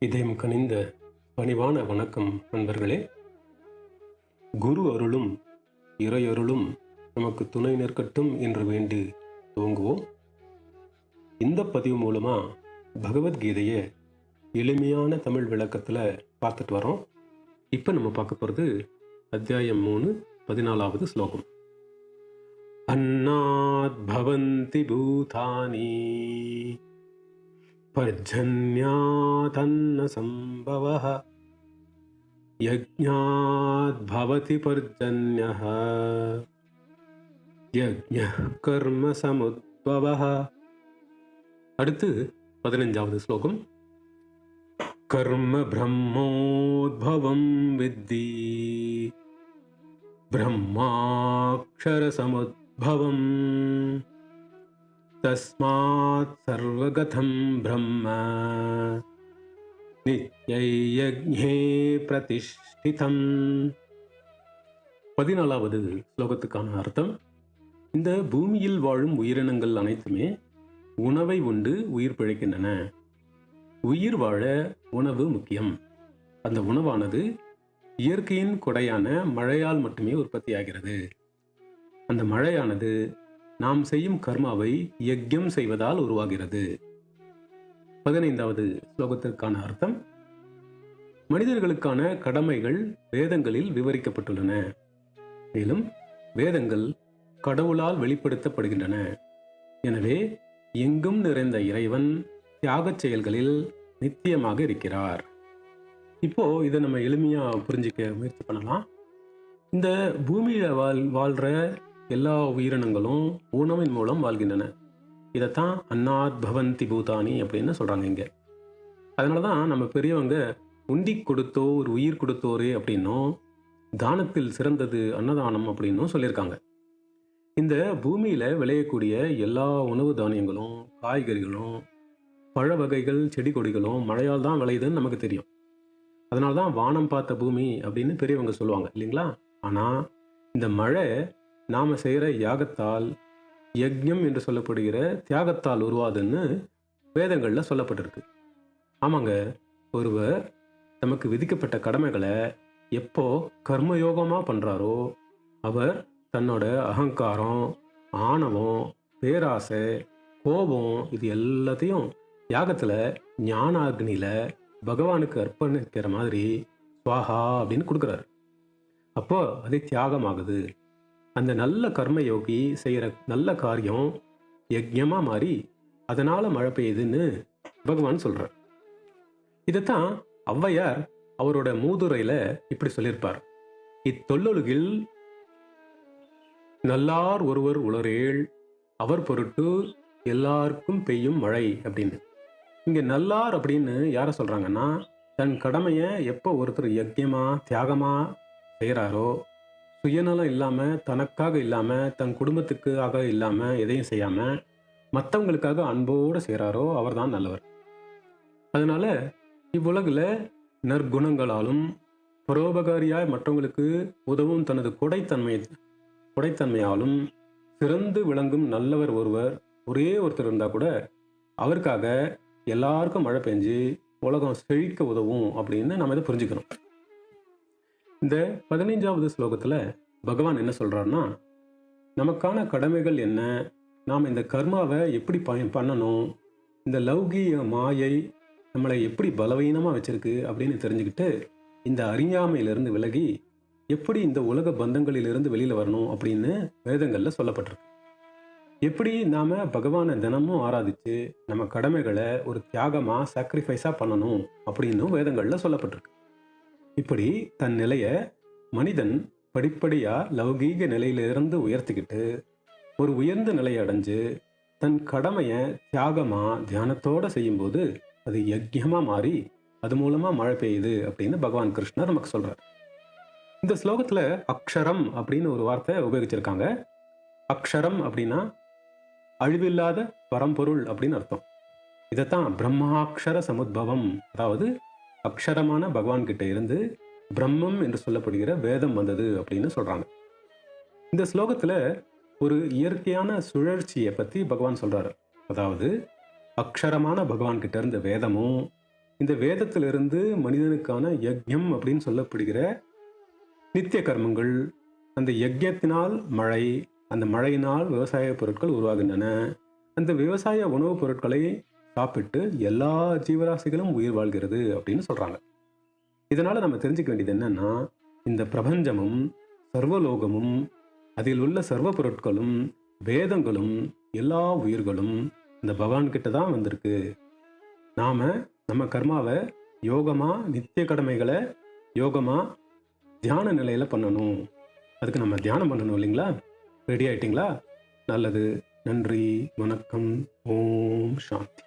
இதயம் கனிந்த பணிவான வணக்கம் நண்பர்களே. குரு அருளும் இறையருளும் நமக்கு துணை நிற்கட்டும் என்று வேண்டி துவங்குவோம். இந்த பதிவு மூலமாக பகவத்கீதையை எளிமையான தமிழ் விளக்கத்தில் பார்த்துட்டு வரோம். இப்போ நம்ம பார்க்க போகிறது அத்தியாயம் 3 14வது ஸ்லோகம். அன்னாத் பவந்தி பூதானி பர்ஜன்யாதன்ன சம்பவः யஜ்ஞாத் பவதி பர்ஜன்யः யஜ்ஞः கர்ம சமுத்பவः. அடுத்து 15வது ஸ்லோகம். கர்ம பிரம்மோத்பவம் வித்தி பிரம்மாக்ஷர சமுத்பவம் தஸ்மாத் சர்வகதம் பிரம்ம நித்யை யஜ்ஞே பிரதிஷ்டிதம். 14வது ஸ்லோகத்துக்கான அர்த்தம். இந்த பூமியில் வாழும் உயிரினங்கள் அனைத்துமே உணவை உண்டு உயிர் பிழைக்கின்றன. உயிர் வாழ உணவு முக்கியம். அந்த உணவானது இயற்கையின் கொடையான மழையால் மட்டுமே உற்பத்தியாகிறது. அந்த மழையானது நாம் செய்யும் கர்மாவை யஜ்யம் செய்வதால் உருவாகிறது. 15வது ஸ்லோகத்திற்கான அர்த்தம். மனிதர்களுக்கான கடமைகள் வேதங்களில் விவரிக்கப்பட்டுள்ளன. மேலும் வேதங்கள் கடவுளால் வெளிப்படுத்தப்படுகின்றன. எனவே எங்கும் நிறைந்த இறைவன் தியாகச் செயல்களில் நித்தியமாக இருக்கிறார். இப்போ இதை நம்ம எளிமையா புரிஞ்சிக்க முயற்சி பண்ணலாம். இந்த பூமியில வாழ்ற எல்லா உயிரினங்களும் உணவின் மூலம் வாழ்கின்றன. இதைத்தான் அன்னாத் பவந்தி பூதானி அப்படின்னு சொல்றாங்க இங்க. அதனாலதான் நம்ம பெரியவங்க உண்டி கொடுத்தோர் உயிர் கொடுத்தோரே அப்படின்னும் தானத்தில் சிறந்தது அன்னதானம் அப்படின்னும் சொல்லியிருக்காங்க. இந்த பூமியில விளையக்கூடிய எல்லா உணவு தானியங்களும் காய்கறிகளும் பழ வகைகள் செடி கொடிகளும் மழையால் தான் விளையுதுன்னு நமக்கு தெரியும். அதனால தான் வானம் பார்த்த பூமி அப்படின்னு பெரியவங்க சொல்லுவாங்க இல்லைங்களா. ஆனால் இந்த மழை நாம் செய்கிற யாகத்தால் யஜ்ஞம் என்று சொல்லப்படுகிற தியாகத்தால் உருவாதுன்னு வேதங்களில் சொல்லப்பட்டிருக்கு. ஆமாங்க, ஒருவர் நமக்கு விதிக்கப்பட்ட கடமைகளை எப்போ கர்மயோகமாக பண்ணுறாரோ அவர் தன்னோட அகங்காரம், ஆணவம், பேராசை, கோபம் இது எல்லாத்தையும் யாகத்தில் ஞானாக்னியில் பகவானுக்கு அர்ப்பணிக்கிற மாதிரி ஸ்வாஹா அப்படின்னு கொடுக்குறாரு. அப்போ அது தியாகமாகுது. அந்த நல்ல கர்ம யோகி செய்கிற நல்ல காரியம் யஜ்ஞமாக மாறி அதனால் மழை பெய்யுதுன்னு பகவான் சொல்கிறார். இதைத்தான் ஔவையார் அவரோட மூதுரையில் இப்படி சொல்லியிருப்பார். இத்தொல்லொழுகில் நல்லார் ஒருவர் உளரேள் அவர் பொருட்டு எல்லாருக்கும் பெய்யும் மழை அப்படின்னு. இங்கே நல்லார் அப்படின்னு யாரை சொல்கிறாங்கன்னா, தன் கடமையை எப்போ ஒருத்தர் யஜ்யமாக தியாகமாக செய்கிறாரோ, சுயநலம் இல்லாமல், தனக்காக இல்லாமல், தன் குடும்பத்துக்காக இல்லாமல், எதையும் செய்யாமல் மற்றவங்களுக்காக அன்போடு செய்கிறாரோ அவர் தான் நல்லவர். அதனால் இவ்வுலகில் நற்குணங்களாலும் பரோபகாரியாய் மற்றவங்களுக்கு உதவும் தனது கொடைத்தன்மையாலும் சிறந்து விளங்கும் நல்லவர் ஒருவர் ஒரே ஒருத்தர் இருந்தால் கூட அவருக்காக எல்லாருக்கும் மழை பெஞ்சு உலகம் செழிக்க உதவும் அப்படின்னு நம்ம இதை புரிஞ்சுக்கணும். இந்த 15வது ஸ்லோகத்தில் பகவான் என்ன சொல்கிறாருன்னா, நமக்கான கடமைகள் என்ன, நாம் இந்த கர்மாவை எப்படி பண்ணணும், இந்த லௌகீக மாயை நம்மளை எப்படி பலவீனமாக வச்சிருக்கு அப்படின்னு தெரிஞ்சுக்கிட்டு இந்த அறியாமையிலிருந்து விலகி எப்படி இந்த உலக பந்தங்களிலிருந்து வெளியில் வரணும் அப்படின்னு வேதங்களில் சொல்லப்பட்டிருக்கு. எப்படி நாம் பகவானை தினமும் ஆராதித்து நம்ம கடமைகளை ஒரு தியாகமாக சாக்ரிஃபைஸாக பண்ணணும் அப்படின்னு வேதங்களில் சொல்லப்பட்டிருக்கு. இப்படி தன் நிலையை மனிதன் படிப்படியாக லௌகீக நிலையிலிருந்து உயர்த்திக்கிட்டு ஒரு உயர்ந்த நிலையை அடைஞ்சு தன் கடமையை தியாகமாக தியானத்தோடு செய்யும்போது அது யஜ்யமாக மாறி அது மூலமாக மழை பெய்யுது அப்படின்னு பகவான் கிருஷ்ணர் நமக்கு சொல்கிறார். இந்த ஸ்லோகத்தில் அக்ஷரம் அப்படின்னு ஒரு வார்த்தை உபயோகிச்சிருக்காங்க. அக்ஷரம் அப்படின்னா அழிவில்லாத பரம்பொருள் அப்படின்னு அர்த்தம். இதைத்தான் பிரம்மாக்ஷர சமுத்பவம், அதாவது அக்ஷரமான பகவான் கிட்ட இருந்து பிரம்மம் என்று சொல்லப்படுகிற வேதம் வந்தது அப்படின்னு சொல்றாங்க. இந்த ஸ்லோகத்துல ஒரு இயற்கையான சுழற்சியை பற்றி பகவான் சொல்கிறார். அதாவது அக்ஷரமான பகவான் கிட்ட இருந்த வேதமும் இந்த வேதத்திலிருந்து மனிதனுக்கான யஜ்யம் அப்படின்னு சொல்லப்படுகிற நித்திய கர்மங்கள், அந்த யஜ்யத்தினால் மழை, அந்த மழையினால் விவசாய பொருட்கள் உருவாகின்றன. அந்த விவசாய உணவுப் பொருட்களை சாப்பிட்டு எல்லா ஜீவராசிகளும் உயிர் வாழ்கிறது அப்படின்னு சொல்றாங்க. இதனால நம்ம தெரிஞ்சுக்க வேண்டியது என்னன்னா, இந்த பிரபஞ்சமும் சர்வலோகமும் அதில் உள்ள சர்வ பொருட்களும் வேதங்களும் எல்லா உயிர்களும் இந்த பகவான் கிட்ட தான் வந்திருக்கு. நாம நம்ம கர்மாவை யோகமா, நித்திய கடமைகளை யோகமா தியான நிலையில பண்ணணும். அதுக்கு நம்ம தியானம் பண்ணணும் இல்லைங்களா? ரெடி ஆயிட்டீங்களா? நல்லது. நன்றி. வணக்கம். ஓம் சாந்தி.